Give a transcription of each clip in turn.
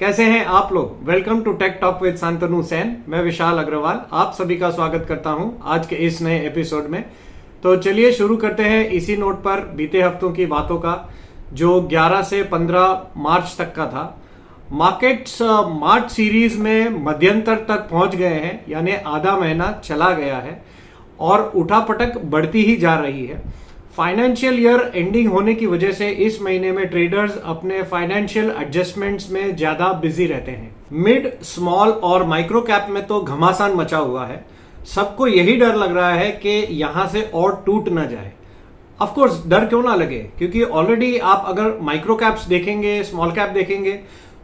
कैसे हैं आप लोग। Welcome to tech talk with Shantanu Sen. मैं विशाल अग्रवाल आप सभी का स्वागत करता हूं आज के इस नए एपिसोड में। तो चलिए शुरू करते हैं इसी नोट पर बीते हफ्तों की बातों का, जो 11 से 15 मार्च तक का था। मार्केट्स मार्च सीरीज में मध्यंतर तक पहुंच गए हैं, यानी आधा महीना चला गया है और उठापटक बढ़ती ही जा रही है। फाइनेंशियल ईयर एंडिंग होने की वजह से इस महीने में ट्रेडर्स अपने फाइनेंशियल एडजस्टमेंट्स में ज्यादा बिजी रहते हैं। मिड, स्मॉल और माइक्रो कैप में तो घमासान मचा हुआ है। सबको यही डर लग रहा है कि यहां से और टूट ना जाए। ऑफ कोर्स डर क्यों ना लगे, क्योंकि ऑलरेडी आप अगर माइक्रो कैप्स देखेंगे, स्मॉल कैप देखेंगे,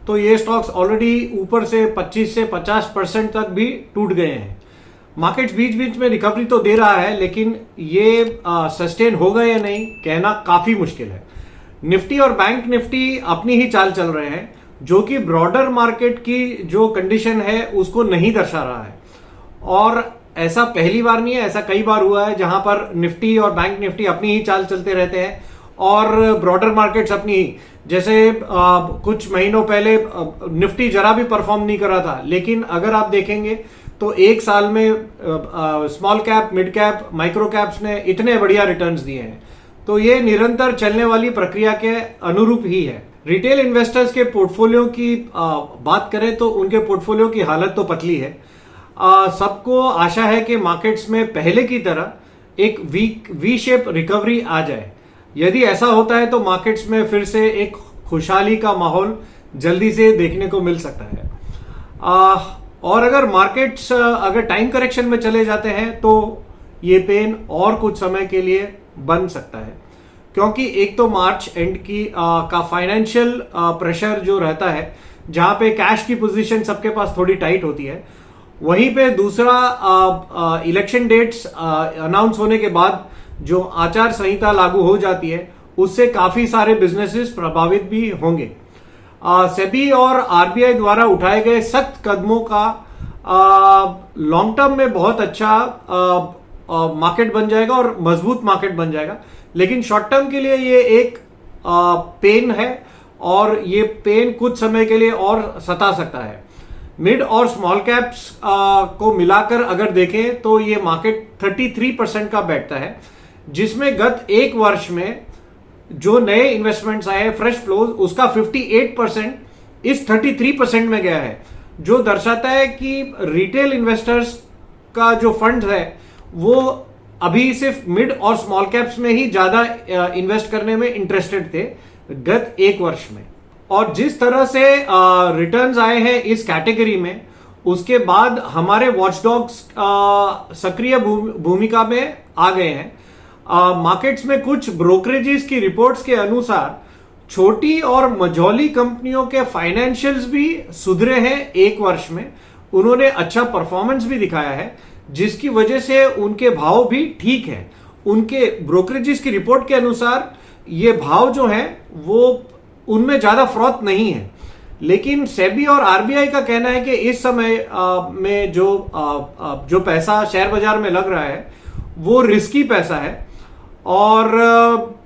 तो ये स्टॉक्स ऑलरेडी ऊपर से 25 से 50% तक भी टूट गए हैं। मार्केट्स बीच बीच में रिकवरी तो दे रहा है, लेकिन ये सस्टेन होगा या नहीं कहना काफी मुश्किल है। निफ्टी और बैंक निफ्टी अपनी ही चाल चल रहे हैं, जो कि ब्रॉडर मार्केट की जो कंडीशन है उसको नहीं दर्शा रहा है। और ऐसा पहली बार नहीं है, ऐसा कई बार हुआ है जहां पर निफ्टी और बैंक निफ्टी अपनी ही चाल चलते रहते हैं और ब्रॉडर मार्केट्स अपनी ही। जैसे कुछ महीनों पहले निफ्टी जरा भी परफॉर्म नहीं कर रहा था, लेकिन अगर आप देखेंगे तो एक साल में small cap, mid cap, micro caps ने इतने बढ़िया रिटर्न्स दिए हैं। तो ये निरंतर चलने वाली प्रक्रिया के अनुरूप ही है। रिटेल इन्वेस्टर्स के पोर्टफोलियो की बात करें तो उनके पोर्टफोलियो की हालत तो पतली है। सबको आशा है कि मार्केट्स में पहले की तरह एक वी शेप रिकवरी आ जाए। यदि ऐसा होता है तो मार्केट्स में फिर से एक खुशहाली का माहौल जल्दी से देखने को मिल सकता है। और अगर मार्केट्स अगर टाइम करेक्शन में चले जाते हैं तो ये पेन और कुछ समय के लिए बन सकता है, क्योंकि एक तो मार्च एंड का फाइनेंशियल प्रेशर जो रहता है, जहां पे कैश की पोजीशन सबके पास थोड़ी टाइट होती है। वहीं पे दूसरा इलेक्शन डेट्स अनाउंस होने के बाद जो आचार संहिता लागू हो जाती है, उससे काफी सारे बिजनेसेस प्रभावित भी होंगे। सेबी और आरबीआई द्वारा उठाए गए सख्त कदमों का लॉन्ग टर्म में बहुत अच्छा मार्केट बन जाएगा और मजबूत मार्केट बन जाएगा, लेकिन शॉर्ट टर्म के लिए ये एक पेन है और ये पेन कुछ समय के लिए और सता सकता है। मिड और स्मॉल कैप्स को मिलाकर अगर देखें तो ये मार्केट 33% का बैठता है, जिसमें गत एक वर्ष में जो नए इन्वेस्टमेंट्स आए हैं, फ्रेश फ्लोज, उसका 58% इस 33% में गया है, जो दर्शाता है कि रिटेल इन्वेस्टर्स का जो फंड है वो अभी सिर्फ मिड और स्मॉल कैप्स में ही ज्यादा इन्वेस्ट करने में इंटरेस्टेड थे गत एक वर्ष में। और जिस तरह से रिटर्न्स आए हैं इस कैटेगरी में, उसके बाद हमारे वॉचडॉग्स सक्रिय भूमिका में आ गए हैं। मार्केट्स में कुछ ब्रोकरेजेस की रिपोर्ट्स के अनुसार छोटी और मझौली कंपनियों के फाइनेंशियल्स भी सुधरे हैं एक वर्ष में। उन्होंने अच्छा परफॉर्मेंस भी दिखाया है, जिसकी वजह से उनके भाव भी ठीक है। उनके ब्रोकरेजेस की रिपोर्ट के अनुसार ये भाव जो है वो उनमें ज्यादा फ्रॉथ नहीं है। लेकिन सेबी और आरबीआई का कहना है कि इस समय में जो पैसा शेयर बाजार में लग रहा है वो रिस्की पैसा है और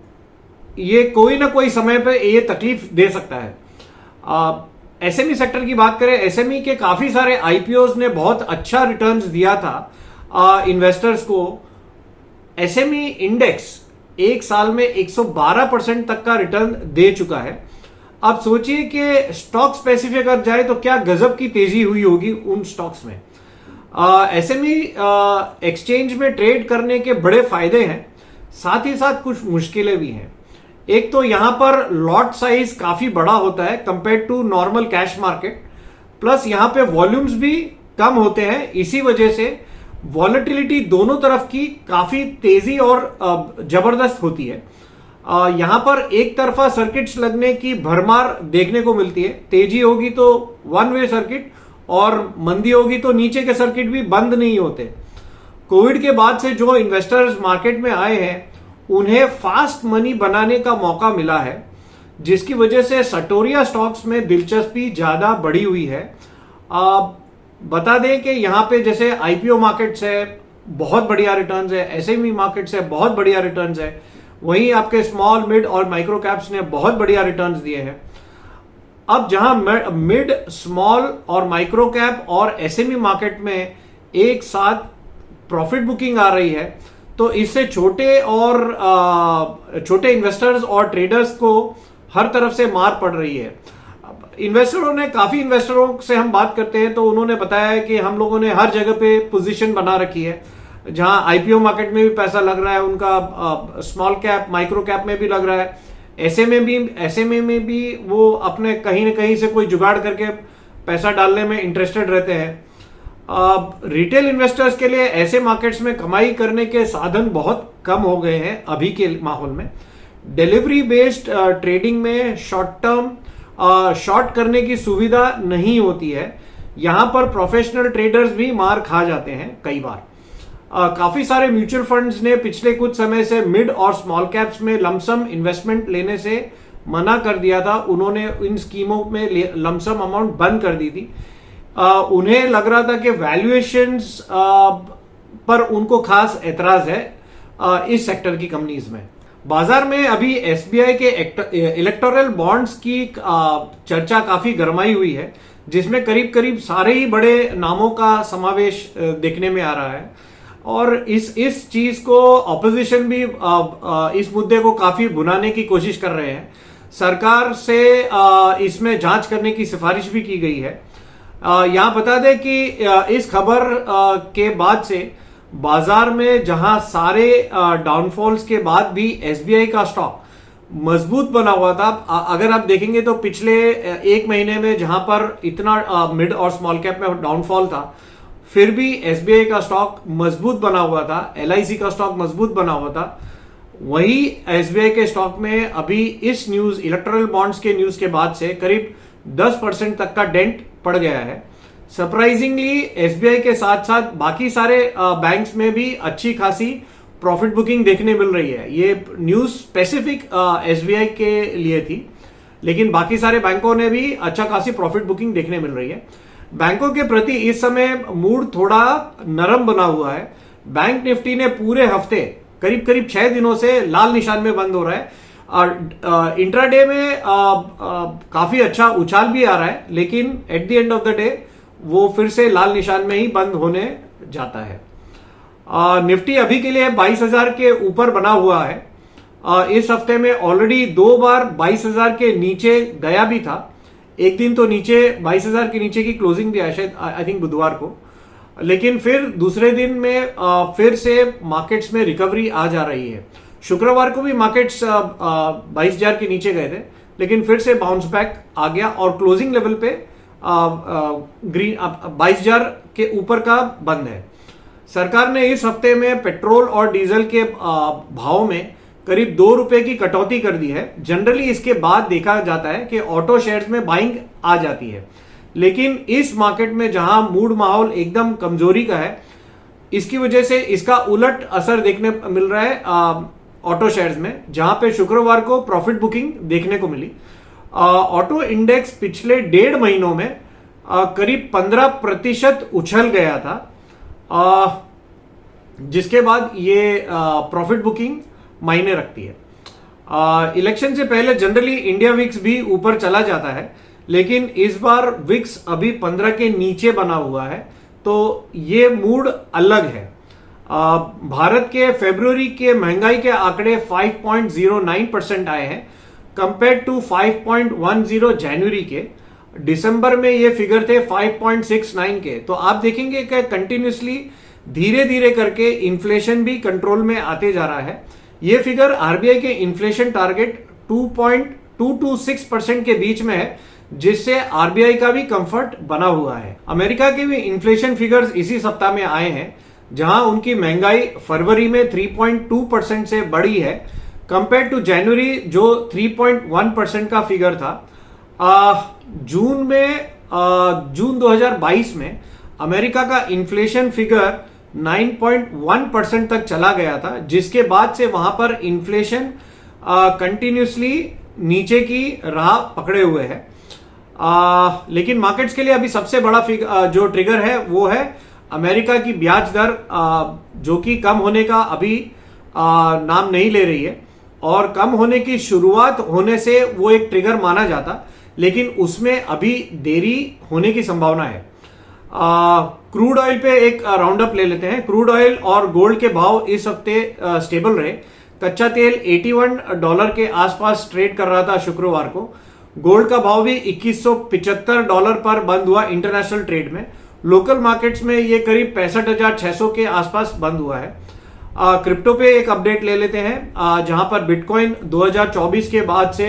ये कोई ना कोई समय पे ये तकलीफ दे सकता है। एसएमई सेक्टर की बात करें, एसएमई के काफी सारे आईपीओज ने बहुत अच्छा रिटर्न्स दिया था इन्वेस्टर्स को। एसएमई इंडेक्स एक साल में 112% तक का रिटर्न दे चुका है। अब सोचिए कि स्टॉक स्पेसिफिक अगर जाए तो क्या गजब की तेजी हुई होगी उन स्टॉक्स में। एसएमई एक्सचेंज में ट्रेड करने के बड़े फायदे हैं, साथ ही साथ कुछ मुश्किलें भी हैं। एक तो यहां पर लॉट साइज काफी बड़ा होता है compare to normal cash market, plus यहां पे वॉल्यूम्स भी कम होते हैं। इसी वजह से वॉलेटिलिटी दोनों तरफ की काफी तेजी और जबरदस्त होती है। यहां पर एक तरफा सर्किट्स लगने की भरमार देखने को मिलती है। तेजी होगी तो वन वे सर्किट और मंदी होगी तो नीचे के सर्किट भी बंद नहीं होते। कोविड के बाद से जो इन्वेस्टर्स मार्केट में आए हैं, उन्हें फास्ट मनी बनाने का मौका मिला है, जिसकी वजह से सटोरिया स्टॉक्स में दिलचस्पी ज्यादा बढ़ी हुई है। बता दें कि यहाँ पे जैसे आईपीओ मार्केट्स है, बहुत बढ़िया रिटर्न्स है, एसएमई मार्केट्स है, बहुत बढ़िया रिटर्न्स है। वहीं आपके स्मॉल, मिड और माइक्रो कैप्स ने बहुत बढ़िया रिटर्न्स दिए हैं। अब जहां मिड, स्मॉल और माइक्रो कैप और एसएमई मार्केट में एक साथ प्रॉफिट बुकिंग आ रही है, तो इससे छोटे इन्वेस्टर्स और ट्रेडर्स को हर तरफ से मार पड़ रही है। काफी इन्वेस्टरों से हम बात करते हैं तो उन्होंने बताया है कि हम लोगों ने हर जगह पे पोजीशन बना रखी है। जहां आईपीओ मार्केट में भी पैसा लग रहा है उनका, स्मॉल कैप माइक्रो कैप में भी लग रहा है, एसएमए में भी वो अपने कहीं न कहीं से कोई जुगाड़ करके पैसा डालने में इंटरेस्टेड रहते हैं। रिटेल इन्वेस्टर्स के लिए ऐसे मार्केट्स में कमाई करने के साधन बहुत कम हो गए हैं अभी के माहौल में। डिलीवरी बेस्ड ट्रेडिंग में शॉर्ट करने की सुविधा नहीं होती है। यहां पर प्रोफेशनल ट्रेडर्स भी मार खा जाते हैं कई बार। काफी सारे म्यूचुअल फंड्स ने पिछले कुछ समय से मिड और स्मॉल कैप्स में लमसम इन्वेस्टमेंट लेने से मना कर दिया था। उन्होंने इन स्कीमों में लमसम अमाउंट बंद कर दी थी। उन्हें लग रहा था कि वैल्यूएशंस पर उनको खास एतराज है इस सेक्टर की कंपनीज में। बाजार में अभी एसबीआई के इलेक्टोरल बॉन्ड्स की चर्चा काफी गरमाई हुई है, जिसमें करीब करीब सारे ही बड़े नामों का समावेश देखने में आ रहा है। और इस चीज को ऑपोजिशन भी इस मुद्दे को काफी भुनाने की कोशिश कर रहे हैं। सरकार से इसमें जांच करने की सिफारिश भी की गई है। यहां बता दें कि इस खबर के बाद से बाजार में जहां सारे डाउनफॉल्स के बाद भी एसबीआई का स्टॉक मजबूत बना हुआ था। अगर आप देखेंगे तो पिछले एक महीने में जहां पर इतना मिड और स्मॉल कैप में डाउनफॉल था, फिर भी एसबीआई का स्टॉक मजबूत बना हुआ था, एलआईसी का स्टॉक मजबूत बना हुआ था। वही एसबीआई के स्टॉक में अभी इस न्यूज, इलेक्टोरल बॉन्ड्स के न्यूज के बाद से करीब 10% तक का डेंट पड़ गया है। सरप्राइजिंगली एसबीआई के साथ साथ बाकी सारे बैंक्स में भी अच्छी खासी प्रॉफिट बुकिंग देखने मिल रही है। ये न्यूज स्पेसिफिक एसबीआई के लिए थी, लेकिन बाकी सारे बैंकों ने भी अच्छा खासी प्रॉफिट बुकिंग देखने मिल रही है। बैंकों के प्रति इस समय मूड थोड़ा नरम बना हुआ है। बैंक निफ्टी ने पूरे हफ्ते करीब करीब 6 दिनों से लाल निशान में बंद हो रहा है। और इंट्राडे में काफी अच्छा उछाल भी आ रहा है, लेकिन at the end of the day वो फिर से लाल निशान में ही बंद होने जाता है। निफ्टी अभी के लिए 22,000 के ऊपर बना हुआ है। इस हफ्ते में ऑलरेडी 2 बार 22,000 के नीचे गया भी था। एक दिन तो नीचे 22,000 के नीचे की क्लोजिंग भी है, शायद आई थिंक बुधवार को। लेकिन फिर दूसरे दिन में फिर से मार्केट्स में रिकवरी आ जा रही है। शुक्रवार को भी मार्केट्स 22,000 के नीचे गए थे, लेकिन फिर से बाउंस बैक आ गया और क्लोजिंग लेवल पे ग्रीन 22,000 के ऊपर का बंद है। सरकार ने इस हफ्ते में पेट्रोल और डीजल के भाव में करीब 2 रुपए की कटौती कर दी है। जनरली इसके बाद देखा जाता है कि ऑटो शेयर्स में बाइंग आ जाती है, लेकिन इस मार्केट में जहां मूड माहौल एकदम कमजोरी का है, इसकी वजह से इसका उलट असर देखने मिल रहा है ऑटो शेयर्स में, जहां पे शुक्रवार को प्रॉफिट बुकिंग देखने को मिली। ऑटो इंडेक्स पिछले 1.5 महीनों में करीब 15% उछल गया था, जिसके बाद ये प्रॉफिट बुकिंग मायने रखती है। इलेक्शन से पहले जनरली इंडिया विक्स भी ऊपर चला जाता है, लेकिन इस बार विक्स अभी 15 के नीचे बना हुआ है, तो ये मूड अलग है। भारत के फरवरी के महंगाई के आंकड़े 5.09% आए हैं कंपेयर टू 5.10 जनवरी के। दिसंबर में ये फिगर थे 5.69 के। तो आप देखेंगे कि कंटिन्यूसली धीरे धीरे करके इन्फ्लेशन भी कंट्रोल में आते जा रहा है। ये फिगर आरबीआई के इन्फ्लेशन टारगेट 2.226% के बीच में है, जिससे आरबीआई का भी कंफर्ट बना हुआ है। अमेरिका के भी इन्फ्लेशन फिगर्स इसी सप्ताह में आए हैं, जहां उनकी महंगाई फरवरी में 3.2% से बढ़ी है कंपेयर टू जनवरी जो 3.1% का फिगर था। जून 2022 में अमेरिका का इन्फ्लेशन फिगर 9.1% तक चला गया था, जिसके बाद से वहां पर इन्फ्लेशन कंटिन्यूसली नीचे की राह पकड़े हुए है। लेकिन मार्केट्स के लिए अभी सबसे बड़ा जो ट्रिगर है वो है अमेरिका की ब्याज दर, जो कि कम होने का अभी नाम नहीं ले रही है, और कम होने की शुरुआत होने से वो एक ट्रिगर माना जाता। लेकिन उसमें अभी देरी होने की संभावना है। क्रूड ऑयल पे एक राउंड अप ले लेते हैं। क्रूड ऑयल और गोल्ड के भाव इस हफ्ते स्टेबल रहे। कच्चा तेल $81 के आसपास ट्रेड कर रहा था शुक्रवार को। गोल्ड का भाव भी $2175 पर बंद हुआ इंटरनेशनल ट्रेड में। लोकल मार्केट्स में ये करीब 65,600 के आसपास बंद हुआ है। क्रिप्टो पे एक अपडेट ले लेते हैं, जहां पर बिटकॉइन 2024 के बाद से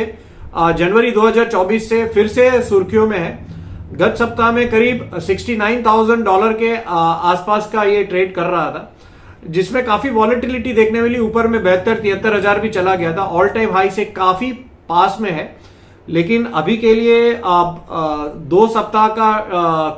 जनवरी 2024 से फिर से सुर्खियों में है। गत सप्ताह में करीब $69,000 के आसपास का ये ट्रेड कर रहा था, जिसमें काफी वॉलेटिलिटी देखने मिली। ऊपर में 72-73 हजार भी चला गया था। ऑल टाइम हाई से काफी पास में है, लेकिन अभी के लिए 2 सप्ताह का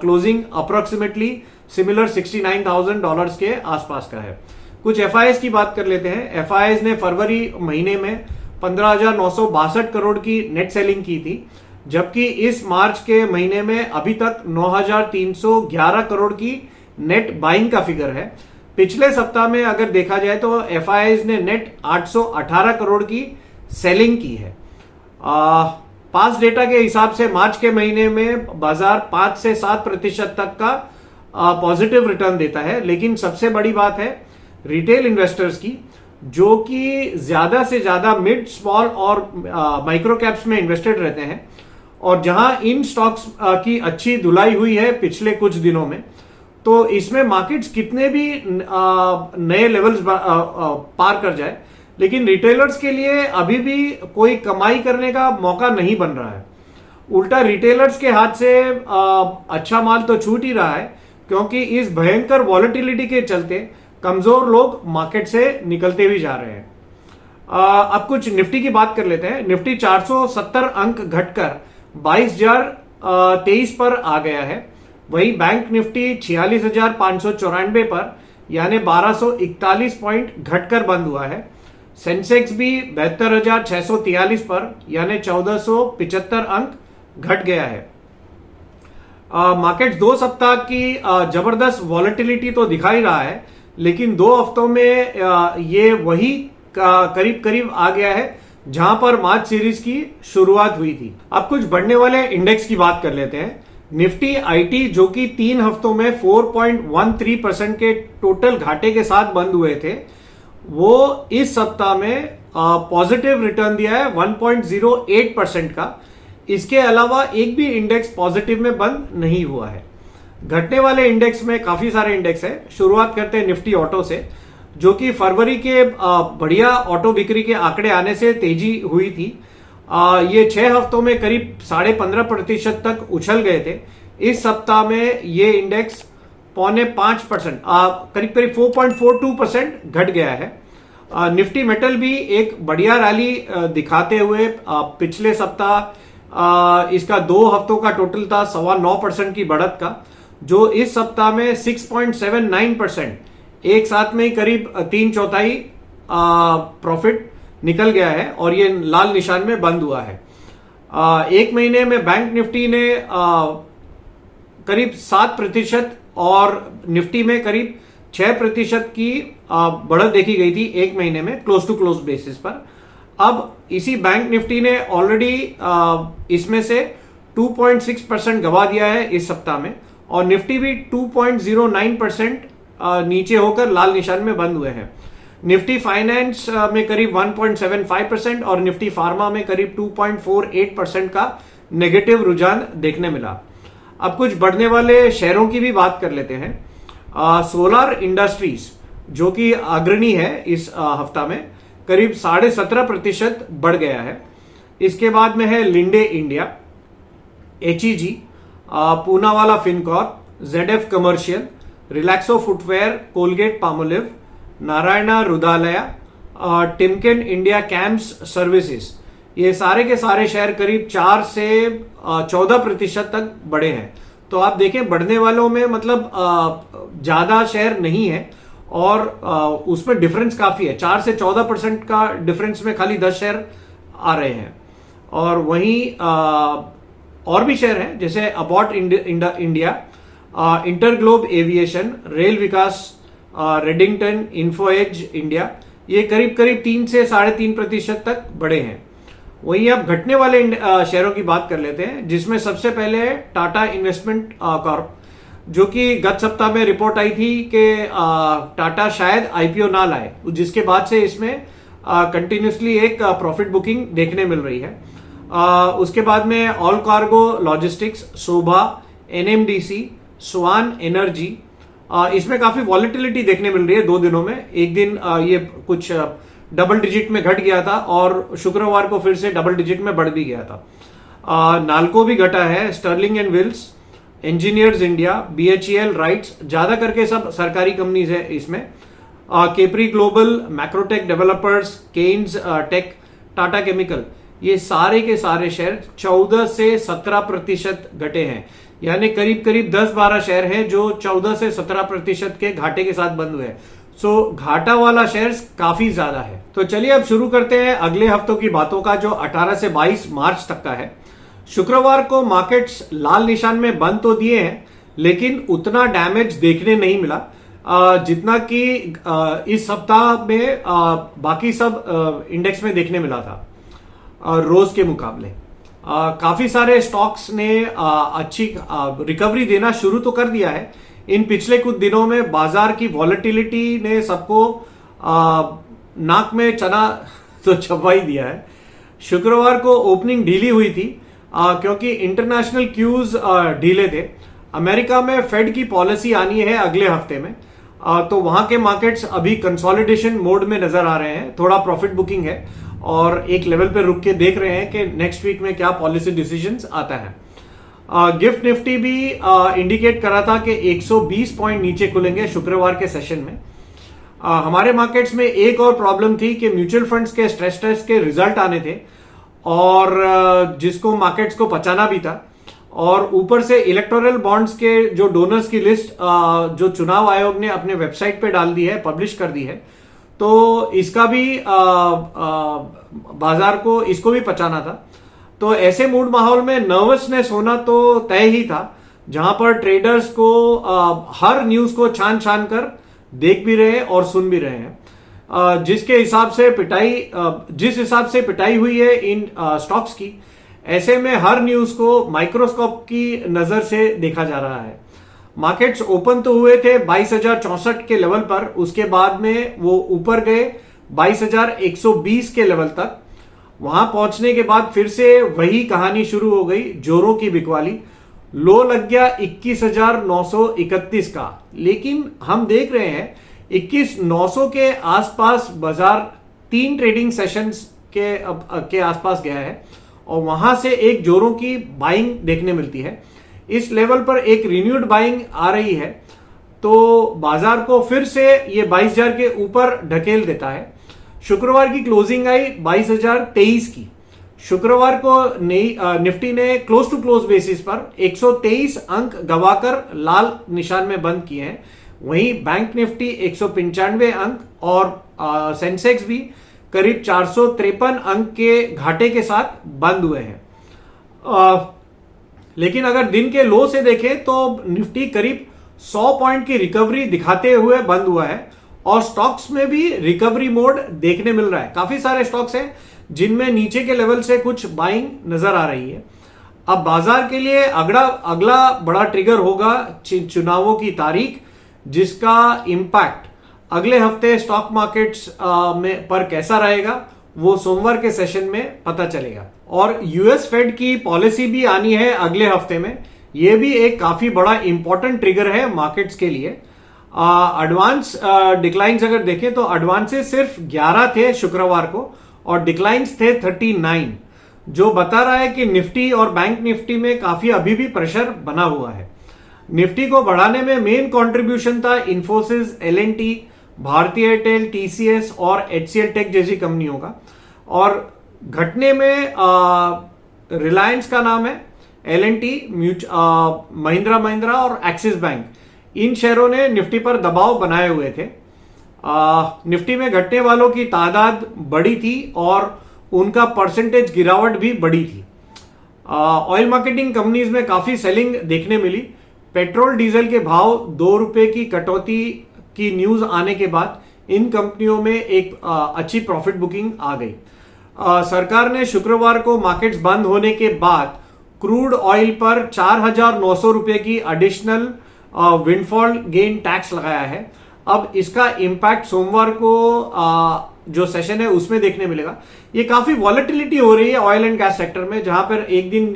क्लोजिंग अप्रोक्सीमेटली सिमिलर $69,000 के आसपास का है। कुछ एफआईएस की बात कर लेते हैं। एफआईएस ने फरवरी महीने में 15,962 करोड़ की नेट सेलिंग की थी, जबकि इस मार्च के महीने में अभी तक 9,311 करोड़ की नेट बाइंग का फिगर है। पिछले सप्ताह में अगर देखा जाए तो एफआईएस ने नेट 818 करोड़ की सेलिंग की है। पास डेटा के हिसाब से मार्च के महीने में बाजार 5 से 7% तक का पॉजिटिव रिटर्न देता है। लेकिन सबसे बड़ी बात है रिटेल इन्वेस्टर्स की, जो कि ज्यादा से ज्यादा मिड, स्मॉल और माइक्रो कैप्स में इन्वेस्टेड रहते हैं, और जहां इन स्टॉक्स की अच्छी धुलाई हुई है पिछले कुछ दिनों में, तो इसमें मार्केट्स कितने भी नए लेवल्स पार कर जाए, लेकिन रिटेलर्स के लिए अभी भी कोई कमाई करने का मौका नहीं बन रहा है। उल्टा रिटेलर्स के हाथ से अच्छा माल तो छूट ही रहा है, क्योंकि इस भयंकर वॉलेटिलिटी के चलते कमजोर लोग मार्केट से निकलते भी जा रहे हैं। अब कुछ निफ्टी की बात कर लेते हैं। निफ्टी 470 अंक घटकर 22,023 पर आ गया है। वही बैंक निफ्टी 46,594 पर यानी 1241 पॉइंट घटकर बंद हुआ है। सेंसेक्स भी 72,643 पर यानी 1475 अंक घट गया है। मार्केट 2 सप्ताह की जबरदस्त वॉलेटिलिटी तो दिखा ही रहा है, लेकिन 2 हफ्तों में ये वही करीब करीब आ गया है जहां पर मार्च सीरीज की शुरुआत हुई थी। अब कुछ बढ़ने वाले इंडेक्स की बात कर लेते हैं। निफ्टी आईटी, जो कि 3 हफ्तों में 4.13% के टोटल घाटे के साथ बंद हुए थे, वो इस सप्ताह में पॉजिटिव रिटर्न दिया है 1.08% का। इसके अलावा एक भी इंडेक्स पॉजिटिव में बंद नहीं हुआ है। घटने वाले इंडेक्स में काफी सारे इंडेक्स है। शुरुआत करते हैं निफ्टी ऑटो से, जो कि फरवरी के बढ़िया ऑटो बिक्री के आंकड़े आने से तेजी हुई थी। ये 6 हफ्तों में करीब 15.5% तक उछल गए थे। इस सप्ताह में ये इंडेक्स 0.5%, करीब करीब 4.42% घट गया है। निफ्टी मेटल भी एक बढ़िया रैली दिखाते हुए पिछले सप्ताह इसका 2 हफ्तों का टोटल था 9.25% की बढ़त का, जो इस सप्ताह में 6.79%, एक साथ में ही करीब 3/4 प्रॉफिट निकल गया है और ये लाल निशान में बंद हुआ है। एक महीने में बैंक निफ्टी ने करीब 7% और निफ्टी में करीब 6% की बढ़त देखी गई थी एक महीने में क्लोज टू क्लोज बेसिस पर। अब इसी बैंक निफ्टी ने ऑलरेडी इसमें से 2.6% गवा दिया है इस सप्ताह में, और निफ्टी भी 2.09% नीचे होकर लाल निशान में बंद हुए हैं। निफ्टी फाइनेंस में करीब 1.75% और निफ्टी फार्मा में करीब 2.48% का नेगेटिव रुझान देखने मिला। अब कुछ बढ़ने वाले शेयरों की भी बात कर लेते हैं। सोलर इंडस्ट्रीज, जो कि अग्रणी है इस हफ्ता में, करीब 17.5% बढ़ गया है। इसके बाद में है Linde India, HEG, Poonawalla Fincorp, ZF commercial, Relaxo footwear, Colgate Palmolive, Narayana Hrudayalaya, Timken India CAMS services, ये सारे के सारे शेयर करीब 4 से 14% तक बढ़े हैं। तो आप देखें बढ़ने वालों में मतलब ज्यादा शेयर नहीं है और उसमें डिफरेंस काफी है। 4 से 14% का डिफरेंस में खाली 10 शेयर आ रहे हैं। और वहीं और भी शेयर हैं जैसे Abbott India, InterGlobe Aviation, rail Vikas, Redington, Info Edge India, ये करीब करीब 3 से 3.5% तक बढ़े हैं। वहीं अब घटने वाले शेयरों की बात कर लेते हैं, जिसमें सबसे पहले है टाटा इन्वेस्टमेंट कॉर्प, जो कि गत सप्ताह में रिपोर्ट आई थी कि टाटा शायद आईपीओ ना लाए, जिसके बाद से इसमें कंटिन्यूसली एक प्रॉफिट बुकिंग देखने मिल रही है। उसके बाद में ऑल कार्गो लॉजिस्टिक्स, शोभा, एनएमडीसी, स्वान एनर्जी, इसमें काफी वॉलेटिलिटी देखने मिल रही है 2 दिनों में। एक दिन ये कुछ डबल डिजिट में घट गया था और शुक्रवार को फिर से डबल डिजिट में बढ़ भी गया था। नाल्को भी घटा है, स्टर्लिंग एंड विल्स, इंजीनियर्स इंडिया, बीएचईएल, राइट्स, ज्यादा करके सब सरकारी कंपनीज है इसमें। केपरी ग्लोबल, मैक्रोटेक डेवलपर्स, केन्स टेक, टाटा केमिकल, ये सारे के सारे शेयर 14 से 17% घटे हैं। यानी करीब करीब 10-12 शेयर हैं जो 14 से 17% के घाटे के साथ बंद हुए। सो घाटा वाला शेयर्स काफी ज्यादा है। तो चलिए अब शुरू करते हैं अगले हफ्तों की बातों का, जो 18 से 22 मार्च तक का है। शुक्रवार को मार्केट्स लाल निशान में बंद तो दिए हैं, लेकिन उतना डैमेज देखने नहीं मिला जितना कि इस सप्ताह में बाकी सब इंडेक्स में देखने मिला था रोज के मुकाबले। काफी सारे स्टॉक्स ने अच्छी रिकवरी देना शुरू तो कर दिया है। इन पिछले कुछ दिनों में बाजार की वॉलेटिलिटी ने सबको नाक में चना तो चबा ही दिया है। शुक्रवार को ओपनिंग ढीली हुई थी क्योंकि इंटरनेशनल क्यूज ढीले थे। अमेरिका में फेड की पॉलिसी आनी है अगले हफ्ते में, तो वहां के मार्केट्स अभी कंसोलिडेशन मोड में नजर आ रहे हैं। थोड़ा प्रॉफिट बुकिंग है और एक लेवल पे रुक के देख रहे हैं कि नेक्स्ट वीक में क्या पॉलिसी डिसीजंस आता है। गिफ्ट निफ्टी भी इंडिकेट करा था कि 120 पॉइंट नीचे खुलेंगे शुक्रवार के सेशन में। हमारे मार्केट्स में एक और प्रॉब्लम थी कि म्यूचुअल फंड्स के स्ट्रेस टेस्ट के रिजल्ट आने थे और जिसको मार्केट्स को पचाना भी था। और ऊपर से इलेक्टोरल बॉन्ड्स के जो डोनर्स की लिस्ट जो चुनाव आयोग ने अपने वेबसाइट पे डाल दी है, पब्लिश कर दी है, तो इसका भी बाजार को इसको भी पचाना था। तो ऐसे मूड माहौल में नर्वसनेस होना तो तय ही था, जहां पर ट्रेडर्स को हर न्यूज को छान छान कर देख भी रहे हैं और सुन भी रहे हैं। जिस हिसाब से पिटाई हुई है इन स्टॉक्स की, ऐसे में हर न्यूज को माइक्रोस्कोप की नजर से देखा जा रहा है। मार्केट्स ओपन तो हुए थे 22,064 के लेवल पर, उसके बाद में वो ऊपर गए 22,120 के लेवल तक। वहां पहुंचने के बाद फिर से वही कहानी शुरू हो गई, जोरों की बिकवाली। लो लग गया 21,931 का, लेकिन हम देख रहे हैं 21,900 के आसपास बाजार 3 ट्रेडिंग सेशंस के आसपास गया है और वहां से एक जोरों की बाइंग देखने मिलती है। इस लेवल पर एक रिन्यूड बाइंग आ रही है तो बाजार को फिर से ये 22,000 के ऊपर ढकेल देता है। शुक्रवार की क्लोजिंग आई 22,023 की। शुक्रवार को निफ्टी ने क्लोज टू क्लोज बेसिस पर 123 अंक गवाकर लाल निशान में बंद किए हैं। वहीं बैंक निफ्टी 195 अंक और सेंसेक्स भी करीब 453 अंक के घाटे के साथ बंद हुए हैं। लेकिन अगर दिन के लो से देखें तो निफ्टी करीब 100 पॉइंट की रिकवरी दिखाते हुए बंद हुआ है और स्टॉक्स में भी रिकवरी मोड देखने मिल रहा है। काफी सारे स्टॉक्स हैं जिनमें नीचे के लेवल से कुछ बाइंग नजर आ रही है। अब बाजार के लिए अगला बड़ा ट्रिगर होगा चुनावों की तारीख, जिसका इंपैक्ट अगले हफ्ते स्टॉक मार्केट्स में पर कैसा रहेगा वो सोमवार के सेशन में पता चलेगा। और यूएस फेड की पॉलिसी भी आनी है अगले हफ्ते में। यह भी एक काफी बड़ा इंपॉर्टेंट ट्रिगर है मार्केट्स के लिए। एडवांस डिक्लाइंस अगर देखें तो एडवांसेस सिर्फ 11 थे शुक्रवार को और डिक्लाइंस थे 39, जो बता रहा है कि निफ्टी और बैंक निफ्टी में काफी अभी भी प्रेशर बना हुआ है। निफ्टी को बढ़ाने में मेन कंट्रीब्यूशन था इन्फोसिस, एल&टी, भारती एयरटेल, टीसीएस और एचसीएल टेक जैसी कंपनियों का। और घटने में रिलायंस का नाम है, एल&टी, महिंद्रा महिंद्रा और एक्सिस बैंक, इन शेयरों ने निफ्टी पर दबाव बनाए हुए थे। निफ्टी में घटने वालों की तादाद बड़ी थी और उनका परसेंटेज गिरावट भी बड़ी थी। ऑयल मार्केटिंग कंपनीज में काफी सेलिंग देखने मिली। पेट्रोल डीजल के भाव 2 रुपए की कटौती की न्यूज आने के बाद इन कंपनियों में एक अच्छी प्रॉफिट बुकिंग आ गई। सरकार ने शुक्रवार को मार्केट्स बंद होने के बाद क्रूड ऑयल पर 4,900 रुपए की एडिशनल विंडफॉल गेन टैक्स लगाया है। अब इसका इम्पैक्ट सोमवार को जो सेशन है उसमें देखने मिलेगा। ये काफी वॉलेटिलिटी हो रही है ऑयल एंड गैस सेक्टर में, जहां पर एक दिन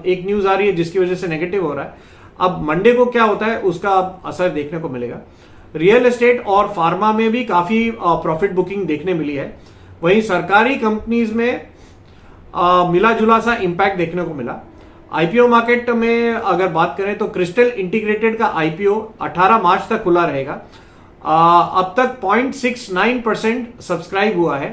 एक न्यूज आ रही है जिसकी वजह से नेगेटिव हो रहा है। अब मंडे को क्या होता है उसका असर देखने को मिलेगा। रियल एस्टेट और फार्मा में भी काफी प्रॉफिट बुकिंग देखने मिली है। वहीं सरकारी कंपनीज में मिला जुला सा इंपैक्ट देखने को मिला। आईपीओ मार्केट में अगर बात करें तो क्रिस्टल इंटीग्रेटेड का आईपीओ 18 मार्च तक खुला रहेगा। अब तक 0.69% सब्सक्राइब हुआ है।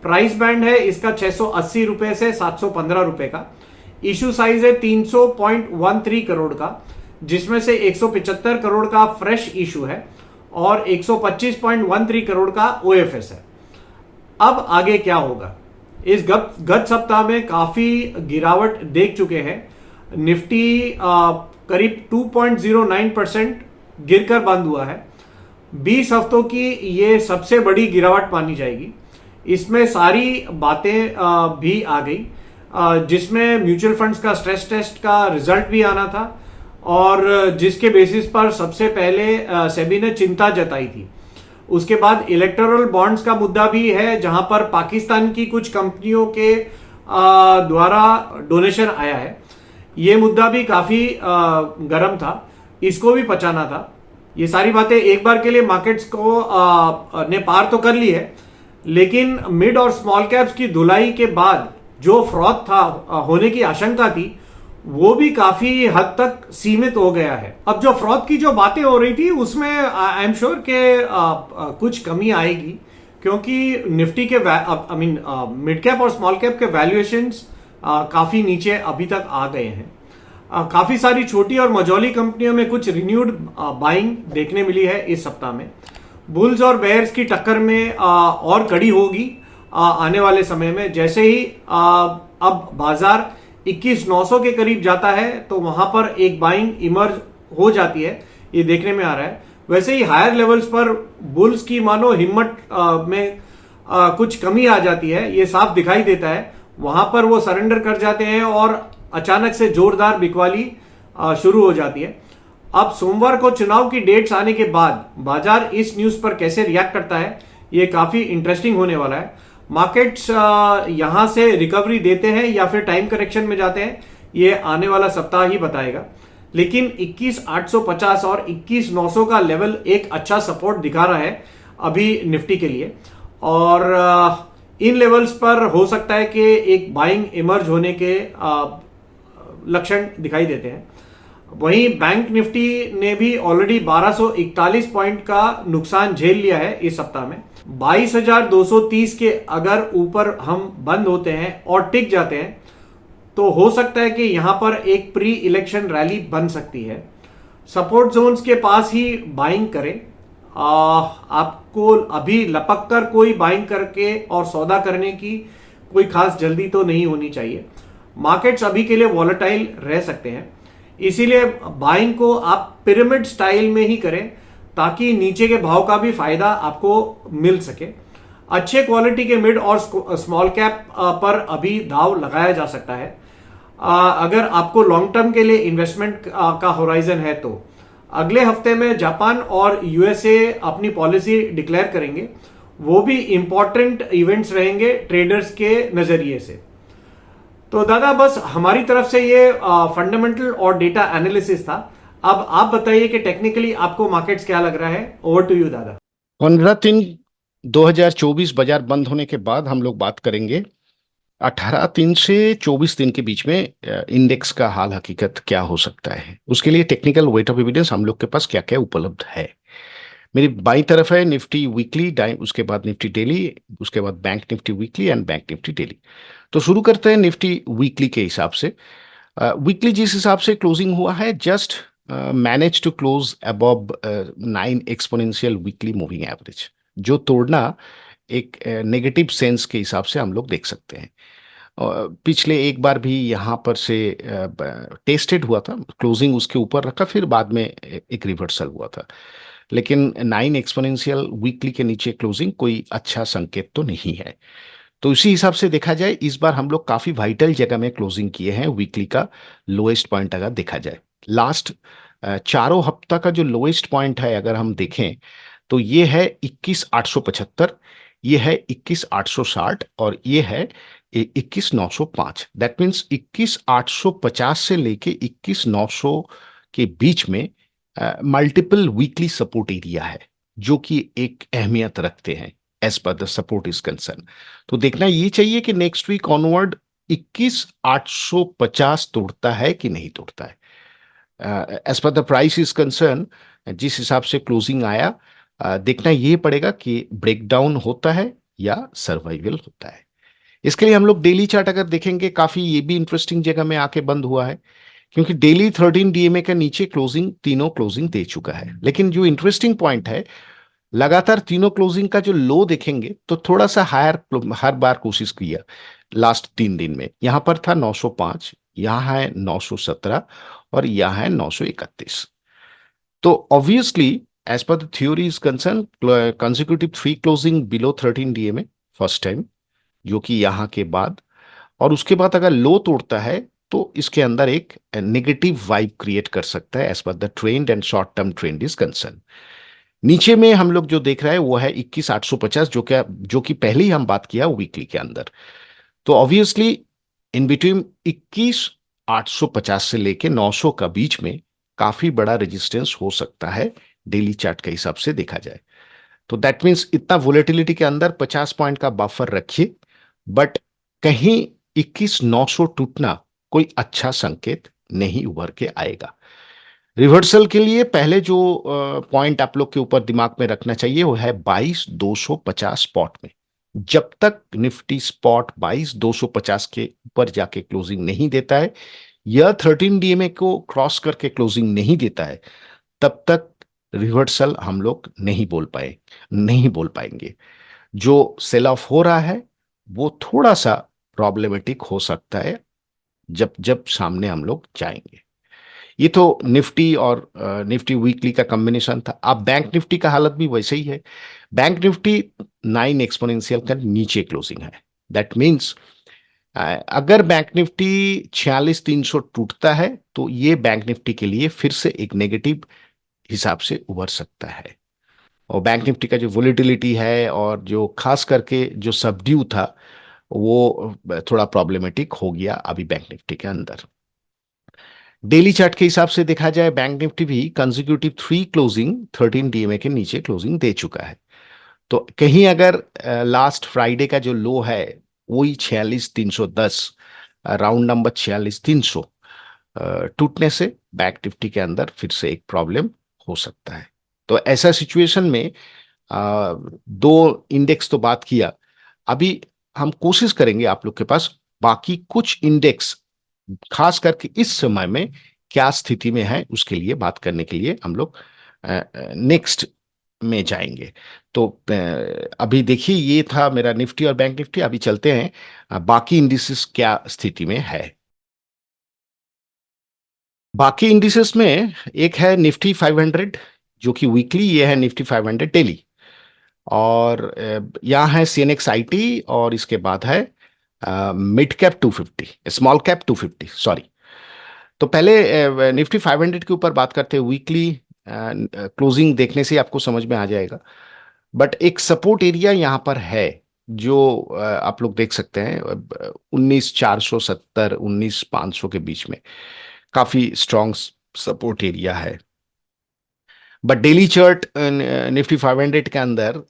प्राइस बैंड है इसका 680 रुपए से 715 रुपए का। इशू साइज है 300.13 करोड़ का, जिसमें से 175 करोड़ का फ्रेश इशू है और 125.13 करोड़ का ओएफएस है। अब आगे क्या होगा? इस गत सप्ताह में काफी गिरावट देख चुके हैं। निफ्टी करीब 2.09% गिरकर बंद हुआ है। 20 हफ्तों की ये सबसे बड़ी गिरावट मानी जाएगी। इसमें सारी बातें भी आ गई, जिसमें म्यूचुअल फंड्स का स्ट्रेस टेस्ट का रिजल्ट भी आना था और जिसके बेसिस पर सबसे पहले सेबी ने चिंता जताई थी। उसके बाद इलेक्टोरल बॉन्ड्स का मुद्दा भी है, जहां पर पाकिस्तान की कुछ कंपनियों के द्वारा डोनेशन आया है। ये मुद्दा भी काफी गर्म था, इसको भी पचाना था। ये सारी बातें एक बार के लिए मार्केट्स को ने पार तो कर ली है, लेकिन मिड और स्मॉल कैप्स की धुलाई के बाद जो फ्रॉड था होने की आशंका थी वो भी काफी हद तक सीमित हो गया है। अब जो फ्रॉड की जो बातें हो रही थी उसमें आई एम श्योर के कुछ कमी आएगी, क्योंकि निफ्टी के मिड कैप और स्मॉल कैप के वैल्यूएशंस काफी नीचे अभी तक आ गए हैं। काफी सारी छोटी और मझौली कंपनियों में कुछ रिन्यूड बाइंग देखने मिली है इस सप्ताह में। बुल्स और बेयर्स की टक्कर में और कड़ी होगी आने वाले समय में। जैसे ही अब बाजार 21,900 के करीब जाता है तो वहां पर एक बाइंग इमर्ज हो जाती है, ये देखने में आ रहा है। वैसे ही हायर लेवल्स पर बुल्स की मानो हिम्मत में कुछ कमी आ जाती है, ये साफ दिखाई देता है। वहां पर वो सरेंडर कर जाते हैं और अचानक से जोरदार बिकवाली शुरू हो जाती है। अब सोमवार को चुनाव की डेट्स आने के बाद बाजार इस न्यूज पर कैसे रिएक्ट करता है, ये काफी इंटरेस्टिंग होने वाला है। मार्केट्स यहां से रिकवरी देते हैं या फिर टाइम करेक्शन में जाते हैं, ये आने वाला सप्ताह ही बताएगा। लेकिन 21,850 और 21,900 का लेवल एक अच्छा सपोर्ट दिखा रहा है अभी निफ्टी के लिए, और इन लेवल्स पर हो सकता है कि एक बाइंग इमर्ज होने के लक्षण दिखाई देते हैं। वहीं बैंक निफ्टी ने भी ऑलरेडी 1241 पॉइंट का नुकसान झेल लिया है इस सप्ताह में। 22,230 के अगर ऊपर हम बंद होते हैं और टिक जाते हैं तो हो सकता है कि यहां पर एक प्री इलेक्शन रैली बन सकती है। सपोर्ट जोन्स के पास ही बाइंग करें। आपको अभी लपक कर कोई बाइंग करके और सौदा करने की कोई खास जल्दी तो नहीं होनी चाहिए। मार्केट्स अभी के लिए वॉलेटाइल रह सकते हैं, इसीलिए बाइंग को आप पिरामिड स्टाइल में ही करें ताकि नीचे के भाव का भी फायदा आपको मिल सके। अच्छे क्वालिटी के मिड और स्मॉल कैप पर अभी दाव लगाया जा सकता है। अगर आपको लॉन्ग टर्म के लिए इन्वेस्टमेंट का होराइजन है तो अगले हफ्ते में जापान और यूएसए अपनी पॉलिसी डिक्लेयर करेंगे। वो भी इंपॉर्टेंट इवेंट्स रहेंगे ट्रेडर्स के नजरिए से। तो दादा बस हमारी तरफ से ये फंडामेंटल और डेटा एनालिसिस था। अब आप बताइए कि टेक्निकली आपको मार्केट्स क्या लग रहा है। ओवर टू यू दादा। 15/3/2024 बाजार बंद होने के बाद हम लोग बात करेंगे 18/3 से 24 दिन के बीच में इंडेक्स का हाल हकीकत क्या हो सकता है। उसके लिए टेक्निकल वेट ऑफ एविडेंस हम लोग के पास क्या क्या उपलब्ध है। मेरी बाई तरफ है निफ्टी वीकली, उसके बाद निफ्टी डेली, उसके बाद bank Nifty weekly and bank Nifty daily. तो शुरू करते हैं निफ्टी वीकली के हिसाब से। वीकली जिस हिसाब से क्लोजिंग हुआ है, just manage to close above 9 exponential weekly moving average, जो तोड़ना एक नेगेटिव सेंस के हिसाब से हम लोग देख सकते हैं। पिछले एक बार भी यहाँ पर से टेस्टेड हुआ था, क्लोजिंग उसके ऊपर रखा, फिर बाद में एक रिवर्सल हुआ था। लेकिन 9 एक्सपोनेंशियल वीकली के नीचे क्लोजिंग कोई अच्छा संकेत तो नहीं है। तो इसी हिसाब से देखा जाए इस बार हम लोग काफी वाइटल जगह में क्लोजिंग किए हैं। वीकली का लोएस्ट पॉइंट अगर देखा जाए, लास्ट चारों हफ्ता का जो लोएस्ट पॉइंट है अगर हम देखें तो ये है 21,875, ये है 21,860 और ये है 21,905। दैट मीन्स 21,850 से लेके 21,900 के बीच में मल्टीपल वीकली सपोर्ट एरिया है जो कि एक अहमियत रखते हैं as per the support is concern. तो देखना ये चाहिए कि नेक्स्ट वीक ऑनवर्ड 21,850 तोड़ता है कि नहीं तोड़ता है। As per the price is concern, जिस हिसाब से क्लोजिंग आया, देखना ये पड़ेगा कि ब्रेकडाउन होता है या सर्वाइवल होता है। इसके लिए हम लोग डेली चार्ट अगर देखेंगे, काफी ये भी इंटरेस्टिंग जगह में आके बंद हुआ है, क्योंकि डेली 13 डीएमए का नीचे क्लोजिंग तीनों क्लोजिंग दे चुका है। लेकिन जो इंटरेस्टिंग पॉइंट है, लगातार तीनों क्लोजिंग का जो लो देखेंगे तो थोड़ा सा हायर हर बार कोशिश किया। लास्ट 3 दिन में यहां पर था 905, यहां है 917 और यहां है 931। तो obviously as per the theory is concern, consecutive 3 closing below 13 DMA first time, जो कि यहां के बाद, और उसके बाद अगर लो तोड़ता है तो इसके अंदर एक नेगेटिव वाइब क्रिएट कर सकता है as per the trend and short term trend is concern. नीचे में हम लोग जो देख रहे हैं वो है 21,850, जो कि पहले ही हम बात किया वीकली के अंदर। तो ऑब्वियसली इन बिटवीन 21,850 से लेके 900 का बीच में काफी बड़ा रेजिस्टेंस हो सकता है डेली चार्ट के हिसाब से देखा जाए। तो दैट मीन्स इतना वोलेटिलिटी के अंदर 50 पॉइंट का बफर रखिए, बट कहीं 21,900 टूटना कोई अच्छा संकेत नहीं उभर के आएगा। रिवर्सल के लिए पहले जो पॉइंट आप लोग के ऊपर दिमाग में रखना चाहिए वो है 22,250 स्पॉट में। जब तक निफ्टी स्पॉट 22,250 के ऊपर जाके क्लोजिंग नहीं देता है या 13 डीएमए को क्रॉस करके क्लोजिंग नहीं देता है, तब तक रिवर्सल हम लोग नहीं बोल पाएंगे। जो सेल ऑफ हो रहा है वो थोड़ा सा प्रॉब्लमेटिक हो सकता है जब जब सामने हम लोग जाएंगे। ये तो निफ्टी और निफ्टी वीकली का कॉम्बिनेशन था। अब बैंक निफ्टी का हालत भी वैसे ही है। बैंक निफ्टी 9 एक्सपोनेंशियल का नीचे क्लोजिंग है। दैट मीन्स अगर बैंक निफ्टी 46,300 टूटता है तो ये बैंक निफ्टी के लिए फिर से एक नेगेटिव हिसाब से उभर सकता है। और बैंक निफ्टी का जो वोलेटिलिटी है और जो खास करके जो सबड्यू था वो थोड़ा प्रॉब्लमेटिक हो गया अभी बैंक निफ्टी के अंदर। डेली चार्ट के हिसाब से देखा जाए बैंक निफ्टी भी कंसेक्यूटिव 3 क्लोजिंग 13 डीएमए के नीचे क्लोजिंग दे चुका है। तो कहीं अगर लास्ट फ्राइडे का जो लो है वही 46,310, राउंड नंबर 46,300 टूटने से बैंक निफ्टी के अंदर फिर से एक प्रॉब्लम हो सकता है। तो ऐसा सिचुएशन में दो इंडेक्स तो बात किया, अभी हम कोशिश करेंगे आप लोग के पास बाकी कुछ इंडेक्स खास करके इस समय में क्या स्थिति में है उसके लिए बात करने के लिए हम लोग नेक्स्ट में जाएंगे। तो अभी देखिए ये था मेरा निफ्टी और बैंक निफ्टी। अभी चलते हैं बाकी इंडिसेस क्या स्थिति में है। बाकी इंडिसेस में एक है निफ्टी 500 जो कि वीकली, ये है निफ्टी 500 डेली, और यहाँ है सीएनएक्स आईटी, और इसके बाद है mid cap 250, small cap 250 sorry. तो पहले निफ्टी 500 के ऊपर बात करते हैं। वीकली क्लोजिंग देखने से आपको समझ में आ जाएगा, बट एक सपोर्ट एरिया यहाँ पर है जो आप लोग देख सकते हैं 19,470 19,500 के बीच में काफी स्ट्रॉन्ग सपोर्ट एरिया है। बट डेली चार्ट निफ्टी 500 के अंदर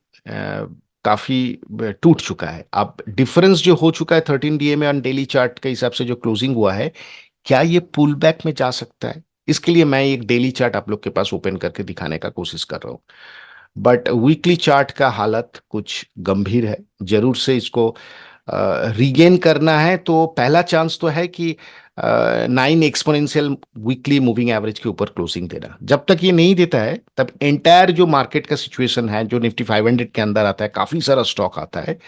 काफी टूट चुका है। अब डिफरेंस जो हो चुका है 13 डीएमए ऑन डेली चार्ट के हिसाब से जो क्लोजिंग हुआ है, क्या ये पुल बैक में जा सकता है? इसके लिए मैं एक डेली चार्ट आप लोग के पास ओपन करके दिखाने का कोशिश कर रहा हूं। बट वीकली चार्ट का हालत कुछ गंभीर है। जरूर से इसको रीगेन करना है तो पहला चांस तो है कि 9 एक्सपोनेंशियल वीकली मूविंग एवरेज के ऊपर क्लोजिंग देना। जब तक ये नहीं देता है तब एंटायर जो मार्केट का सिचुएशन है, जो निफ्टी 500 के अंदर आता है, काफी सारा स्टॉक आता है,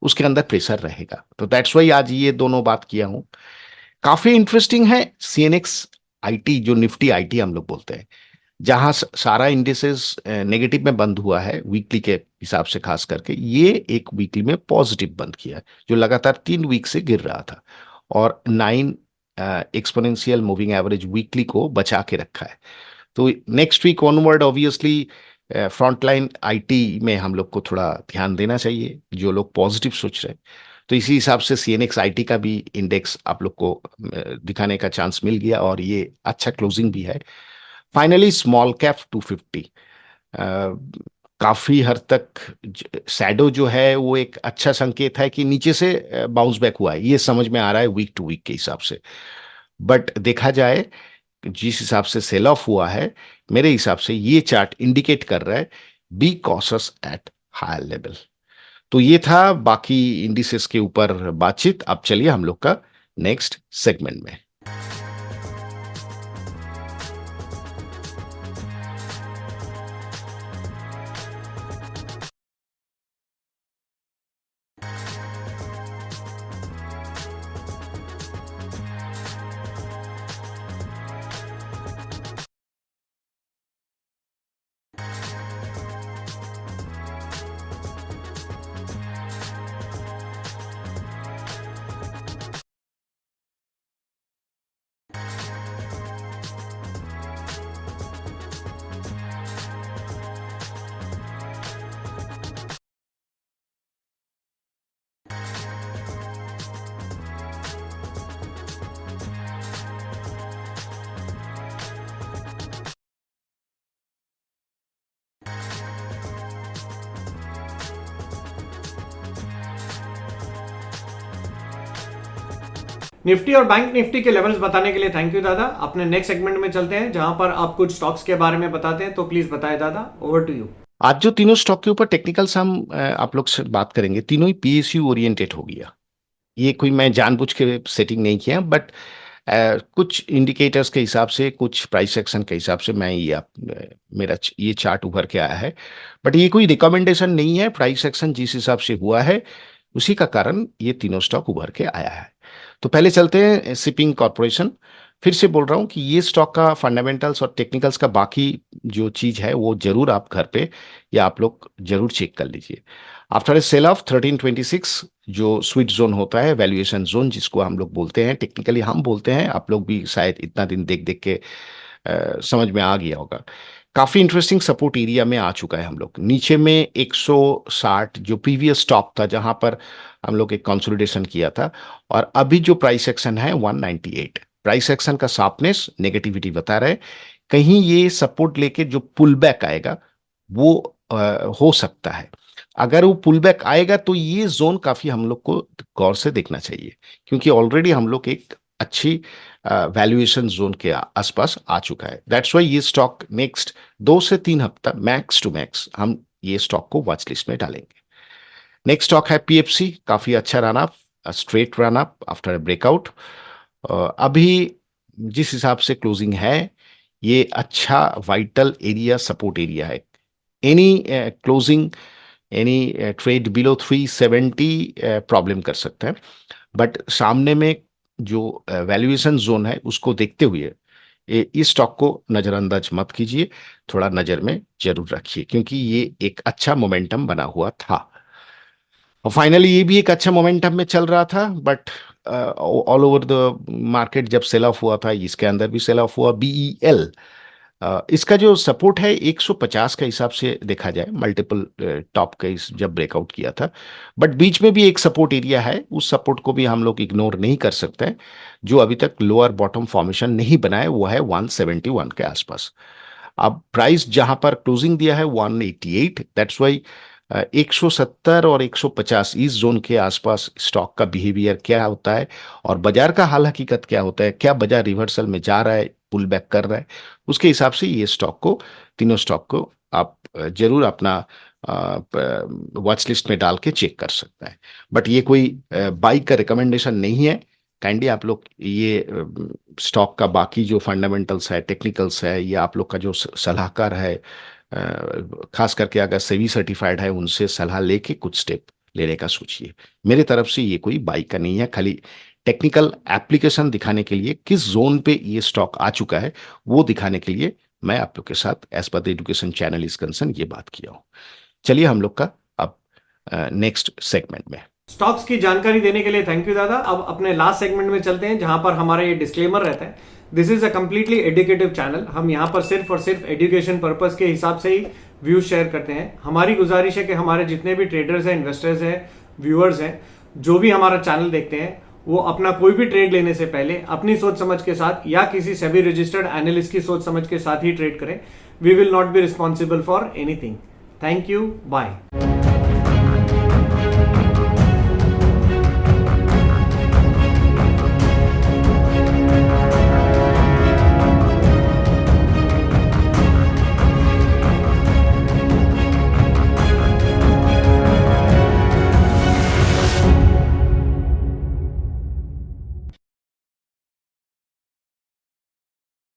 उसके अंदर प्रेशर रहेगा। तो दैट्स वाई आज ये दोनों बात किया हूं। काफी इंटरेस्टिंग है सीएनएक्स आईटी, जो निफ्टी आईटी हम लोग बोलते हैं। जहां सारा इंडिसेस नेगेटिव में बंद हुआ है वीकली के हिसाब से, खास करके ये एक वीकली में पॉजिटिव बंद किया है, जो लगातार 3 वीक से गिर रहा था, और 9 एक्सपोनेंशियल मूविंग एवरेज वीकली को बचा के रखा है। तो next week onward obviously frontline IT में हम लोग को थोड़ा ध्यान देना चाहिए, जो लोग पॉजिटिव सोच रहे हैं। तो इसी हिसाब से सीएनएक्स आईटी का भी इंडेक्स आप लोग को दिखाने का चांस मिल गया, और ये अच्छा क्लोजिंग भी है। फाइनली स्मॉल कैप 250 काफी हद तक शैडो जो है वो एक अच्छा संकेत है कि नीचे से बाउंस बैक हुआ है, ये समझ में आ रहा है वीक टू वीक के हिसाब से। बट देखा जाए जिस हिसाब से सेल ऑफ हुआ है, मेरे हिसाब से ये चार्ट इंडिकेट कर रहा है be cautious at higher level. तो ये था बाकी इंडिसेस के ऊपर बातचीत। अब चलिए हम लोग का नेक्स्ट सेगमेंट में। निफ्टी और बैंक निफ्टी के लेवल्स बताने के लिए थैंक यू दादा। अपने नेक्स्ट सेगमेंट में चलते हैं जहां पर आप कुछ स्टॉक्स के बारे में बताते हैं, तो प्लीज बताएं दादा, ओवर टू यू। आज जो तीनों स्टॉक के ऊपर टेक्निकल्स हम आप लोग से बात करेंगे, तीनों ही पीएसयू ओरिएंटेड हो गया। ये कोई मैं जानबूझ के सेटिंग नहीं किया, बट कुछ इंडिकेटर्स के हिसाब से, कुछ प्राइस एक्शन के हिसाब से मैं ये मेरा ये चार्ट उभर के आया है। बट ये कोई रिकमेंडेशन नहीं है, प्राइस एक्शन जिस हिसाब से हुआ है उसी का कारण ये तीनों स्टॉक उभर के आया है। तो पहले चलते हैं शिपिंग कॉरपोरेशन। फिर से बोल रहा हूं कि ये स्टॉक का फंडामेंटल्स और टेक्निकल्स का बाकी जो चीज है वो जरूर आप घर पे या आप लोग जरूर चेक कर लीजिए। आफ्टर ए सेल ऑफ 1326, जो स्वीट जोन होता है, वैल्यूएशन जोन जिसको हम लोग बोलते हैं, टेक्निकली हम बोलते हैं, आप लोग भी शायद इतना दिन देख देख के समझ में आ गया होगा। काफी इंटरेस्टिंग सपोर्ट एरिया में आ चुका है हम लोग। नीचे में 160 जो प्रीवियस टॉप था, जहां पर हम लोग एक कंसोलिडेशन किया था, और अभी जो प्राइस एक्शन है 198, प्राइस एक्शन का शार्पनेस नेगेटिविटी बता रहे। कहीं ये सपोर्ट लेके जो पुल बैक आएगा वो हो सकता है। अगर वो पुल बैक आएगा तो ये जोन काफी हम लोग को गौर से देखना चाहिए, क्योंकि ऑलरेडी हम लोग एक अच्छी वैल्यूएशन जोन के आसपास आ चुका है। दैट्स वाई ये स्टॉक नेक्स्ट 2 से 3 हफ्ता मैक्स टू मैक्स हम ये स्टॉक को वॉच लिस्ट में डालेंगे। नेक्स्ट स्टॉक है पीएफसी। काफी अच्छा run up, straight run up after breakout. अभी जिस हिसाब से क्लोजिंग है, ये अच्छा वाइटल एरिया, सपोर्ट एरिया है। Any closing, any trade below 370 problem कर सकते हैं। बट सामने में जो वैल्यूएशन जोन है उसको देखते हुए इस स्टॉक को नजरअंदाज मत कीजिए, थोड़ा नजर में जरूर रखिए, क्योंकि ये एक अच्छा मोमेंटम बना हुआ था। और फाइनली ये भी एक अच्छा मोमेंटम में चल रहा था, but all over the market जब सेल ऑफ हुआ था, इसके अंदर भी सेल ऑफ हुआ। बीईएल, इसका जो सपोर्ट है 150 के हिसाब से देखा जाए, मल्टीपल टॉप का जब ब्रेकआउट किया था, बट बीच में भी एक सपोर्ट एरिया है, उस सपोर्ट को भी हम लोग इग्नोर नहीं कर सकते हैं। जो अभी तक लोअर बॉटम फॉर्मेशन नहीं बनाए वो है 171 के आसपास। अब प्राइस जहां पर क्लोजिंग दिया है 188, दैट्स वाई 170 और 150 इस जोन के आसपास स्टॉक का बिहेवियर क्या होता है, और बाजार का हाल हकीकत क्या होता है, क्या बाजार रिवर्सल में जा रहा है, पुल बैक कर रहा है, उसके हिसाब से ये स्टॉक को, तीनों स्टॉक को आप जरूर अपना वॉच लिस्ट में डाल के चेक कर सकता है। बट ये कोई बाई का रिकमेंडेशन नहीं है। काइंडली आप लोग ये स्टॉक का बाकी जो फंडामेंटल्स है, टेक्निकल्स है, या आप लोग का जो सलाहकार है, खास करके अगर सेवी सर्टिफाइड है, उनसे सलाह लेके कुछ स्टेप लेने का सोचिए। मेरे तरफ से ये कोई बाई का नहीं है, खाली टेक्निकल एप्लीकेशन दिखाने के लिए, किस जोन पे ये स्टॉक आ चुका है वो दिखाने के लिए मैं आप लोग के साथ as per the education channel is concern ये बात किया हूँ। चलिए हम लोग का अब नेक्स्ट सेगमेंट में स्टॉक्स की जानकारी देने के लिए थैंक यू दादा। अब अपने लास्ट सेगमेंट में चलते हैं जहां पर हमारा ये डिस्क्लेमर रहता है। This is a completely educative channel. हम यहाँ पर सिर्फ और सिर्फ एजुकेशन पर्पस के हिसाब से ही व्यूज शेयर करते हैं। हमारी गुजारिश है कि हमारे जितने भी ट्रेडर्स हैं, इन्वेस्टर्स हैं, व्यूअर्स हैं, जो भी हमारा चैनल देखते हैं, वो अपना कोई भी ट्रेड लेने से पहले अपनी सोच समझ के साथ या किसी सेबी रजिस्टर्ड एनालिस्ट की सोच समझ के साथ ही ट्रेड करें। We will not be responsible for anything. Thank you, bye.